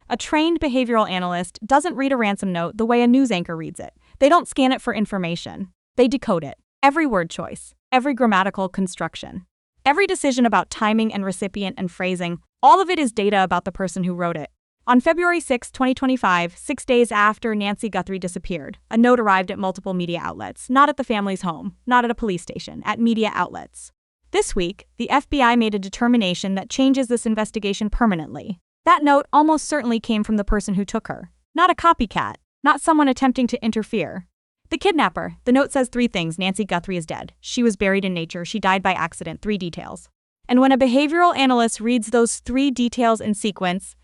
A trained behavioral analyst doesn't read a ransom note the way a news anchor reads it. They don't scan it for information. They decode it. Every word choice, every grammatical construction, every decision about timing and recipient and phrasing, all of it is data about the person who wrote it. On February 6, 2025, 6 days after Nancy Guthrie disappeared, a note arrived at multiple media outlets, not at the family's home, not at a police station, at media outlets. This week, the FBI made a determination that changes this investigation permanently. That note almost certainly came from the person who took her, not a copycat, not someone attempting to interfere. The kidnapper. The note says 3 things. Nancy Guthrie is dead. She was buried in nature. She died by accident. 3 details. And when a behavioral analyst reads those 3 details in sequence,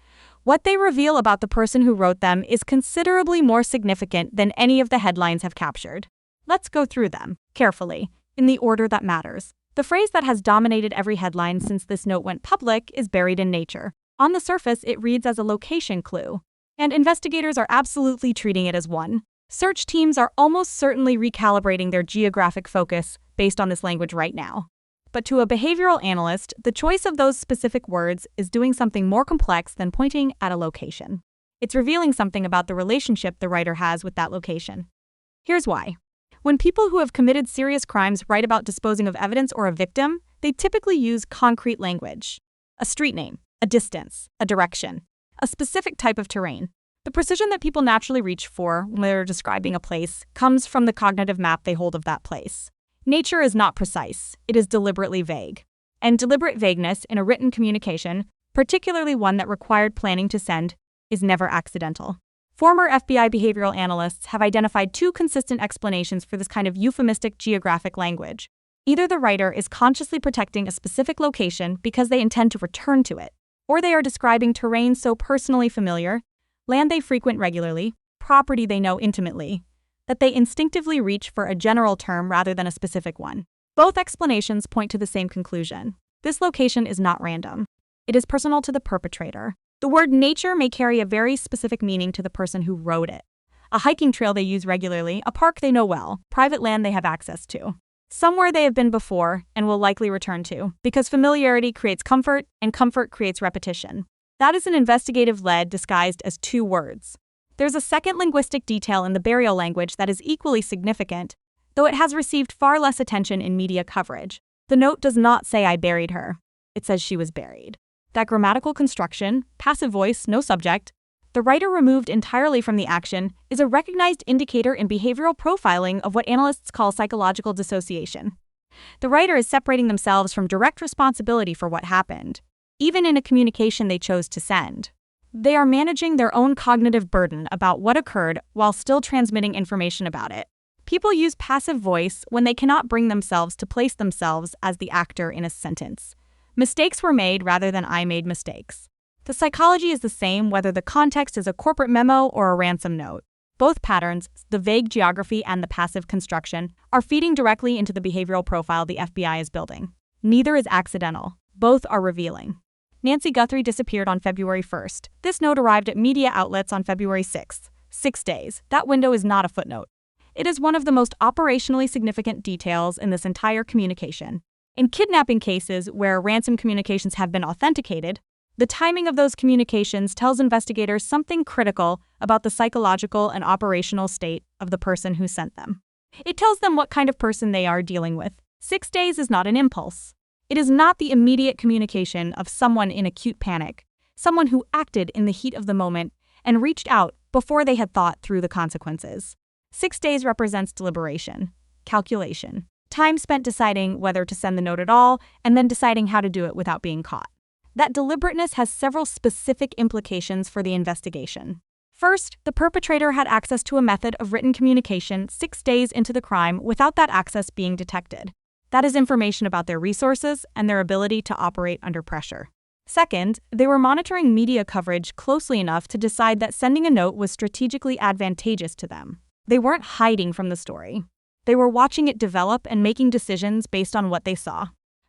what they reveal about the person who wrote them is considerably more significant than any of the headlines have captured. Let's go through them, carefully, in the order that matters. The phrase that has dominated every headline since this note went public is buried in nature. On the surface, it reads as a location clue, and investigators are absolutely treating it as one. Search teams are almost certainly recalibrating their geographic focus based on this language right now. But to a behavioral analyst, the choice of those specific words is doing something more complex than pointing at a location. It's revealing something about the relationship the writer has with that location. Here's why. When people who have committed serious crimes write about disposing of evidence or a victim, they typically use concrete language. A street name, a distance, a direction, a specific type of terrain. The precision that people naturally reach for when they're describing a place comes from the cognitive map they hold of that place. Nature is not precise, it is deliberately vague. And deliberate vagueness in a written communication, particularly one that required planning to send, is never accidental. Former FBI behavioral analysts have identified 2 consistent explanations for this kind of euphemistic geographic language. Either the writer is consciously protecting a specific location because they intend to return to it, or they are describing terrain so personally familiar, land they frequent regularly, property they know intimately, that they instinctively reach for a general term rather than a specific one. Both explanations point to the same conclusion. This location is not random. It is personal to the perpetrator. The word nature may carry a very specific meaning to the person who wrote it. A hiking trail they use regularly, a park they know well, private land they have access to. Somewhere they have been before and will likely return to, because familiarity creates comfort and comfort creates repetition. That is an investigative lead disguised as 2 words. There's a second linguistic detail in the burial language that is equally significant, though it has received far less attention in media coverage. The note does not say I buried her. It says she was buried. That grammatical construction, passive voice, no subject, the writer removed entirely from the action, is a recognized indicator in behavioral profiling of what analysts call psychological dissociation. The writer is separating themselves from direct responsibility for what happened, even in a communication they chose to send. They are managing their own cognitive burden about what occurred while still transmitting information about it. People use passive voice when they cannot bring themselves to place themselves as the actor in a sentence. Mistakes were made rather than I made mistakes. The psychology is the same whether the context is a corporate memo or a ransom note. Both patterns, the vague geography and the passive construction, are feeding directly into the behavioral profile the FBI is building. Neither is accidental. Both are revealing. Nancy Guthrie disappeared on February 1st. This note arrived at media outlets on February 6th. 6 days. That window is not a footnote. It is one of the most operationally significant details in this entire communication. In kidnapping cases where ransom communications have been authenticated, the timing of those communications tells investigators something critical about the psychological and operational state of the person who sent them. It tells them what kind of person they are dealing with. 6 days is not an impulse. It is not the immediate communication of someone in acute panic, someone who acted in the heat of the moment and reached out before they had thought through the consequences. 6 days represents deliberation, calculation, time spent deciding whether to send the note at all and then deciding how to do it without being caught. That deliberateness has several specific implications for the investigation. First, the perpetrator had access to a method of written communication 6 days into the crime without that access being detected. That is information about their resources and their ability to operate under pressure. Second, they were monitoring media coverage closely enough to decide that sending a note was strategically advantageous to them. They weren't hiding from the story. They were watching it develop and making decisions based on what they saw.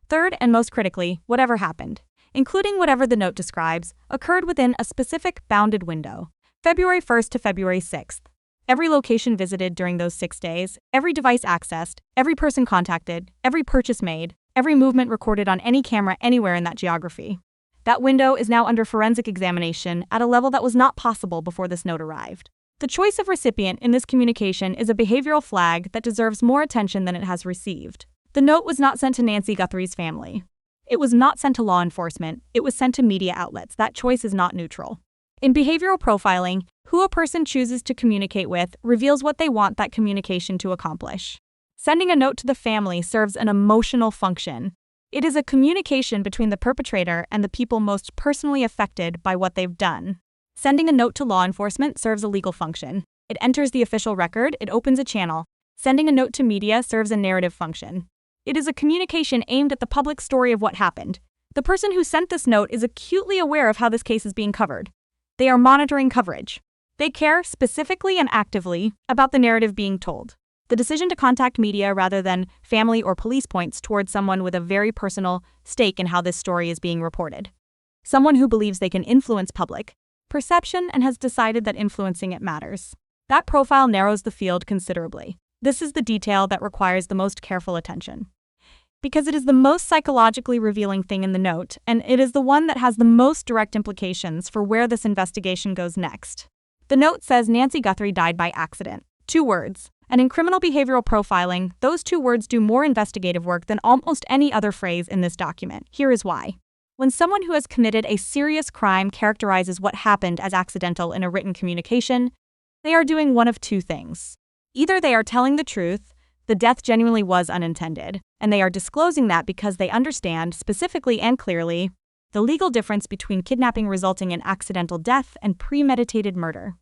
Third, and most critically, whatever happened, including whatever the note describes, occurred within a specific bounded window, February 1st to February 6th. Every location visited during those 6 days, every device accessed, every person contacted, every purchase made, every movement recorded on any camera anywhere in that geography. That window is now under forensic examination at a level that was not possible before this note arrived. The choice of recipient in this communication is a behavioral flag that deserves more attention than it has received. The note was not sent to Nancy Guthrie's family. It was not sent to law enforcement. It was sent to media outlets. That choice is not neutral. In behavioral profiling, who a person chooses to communicate with reveals what they want that communication to accomplish. Sending a note to the family serves an emotional function. It is a communication between the perpetrator and the people most personally affected by what they've done. Sending a note to law enforcement serves a legal function. It enters the official record, it opens a channel. Sending a note to media serves a narrative function. It is a communication aimed at the public story of what happened. The person who sent this note is acutely aware of how this case is being covered. They are monitoring coverage. They care specifically and actively about the narrative being told. The decision to contact media rather than family or police points towards someone with a very personal stake in how this story is being reported. Someone who believes they can influence public perception and has decided that influencing it matters. That profile narrows the field considerably. This is the detail that requires the most careful attention. Because it is the most psychologically revealing thing in the note, and it is the one that has the most direct implications for where this investigation goes next. The note says Nancy Guthrie died by accident. 2 words. And in criminal behavioral profiling, those 2 words do more investigative work than almost any other phrase in this document. Here is why. When someone who has committed a serious crime characterizes what happened as accidental in a written communication, they are doing one of 2 things. Either they are telling the truth, the death genuinely was unintended, and they are disclosing that because they understand, specifically and clearly, the legal difference between kidnapping resulting in accidental death and premeditated murder.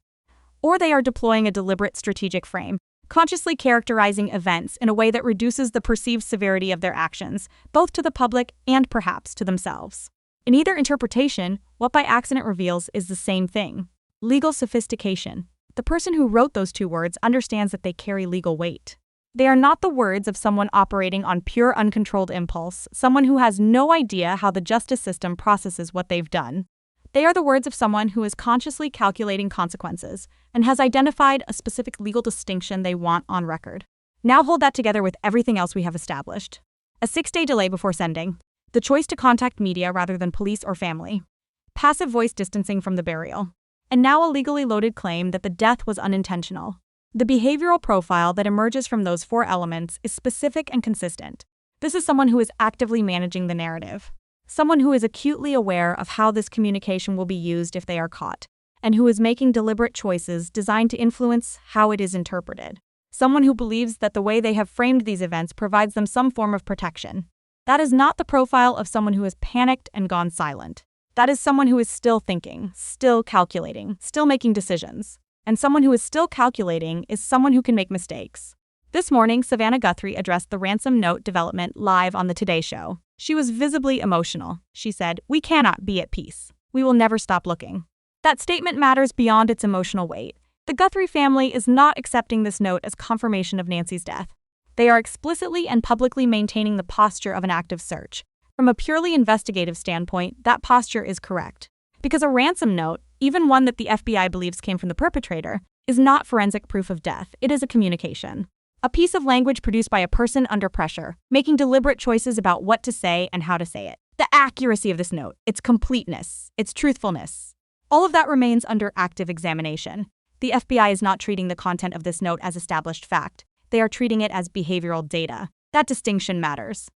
Or they are deploying a deliberate strategic frame, consciously characterizing events in a way that reduces the perceived severity of their actions, both to the public and perhaps to themselves. In either interpretation, what by accident reveals is the same thing: legal sophistication. The person who wrote those 2 words understands that they carry legal weight. They are not the words of someone operating on pure uncontrolled impulse, someone who has no idea how the justice system processes what they've done. They are the words of someone who is consciously calculating consequences and has identified a specific legal distinction they want on record. Now hold that together with everything else we have established. A 6-day delay before sending. The choice to contact media rather than police or family. Passive voice distancing from the burial. And now a legally loaded claim that the death was unintentional. The behavioral profile that emerges from those 4 elements is specific and consistent. This is someone who is actively managing the narrative. Someone who is acutely aware of how this communication will be used if they are caught, and who is making deliberate choices designed to influence how it is interpreted. Someone who believes that the way they have framed these events provides them some form of protection. That is not the profile of someone who has panicked and gone silent. That is someone who is still thinking, still calculating, still making decisions. And someone who is still calculating is someone who can make mistakes. This morning, Savannah Guthrie addressed the ransom note development live on the Today Show. She was visibly emotional. She said, "We cannot be at peace. We will never stop looking." That statement matters beyond its emotional weight. The Guthrie family is not accepting this note as confirmation of Nancy's death. They are explicitly and publicly maintaining the posture of an active search. From a purely investigative standpoint, that posture is correct. Because a ransom note, even one that the FBI believes came from the perpetrator, is not forensic proof of death. It is a communication. A piece of language produced by a person under pressure, making deliberate choices about what to say and how to say it. The accuracy of this note, its completeness, its truthfulness, all of that remains under active examination. The FBI is not treating the content of this note as established fact. They are treating it as behavioral data. That distinction matters.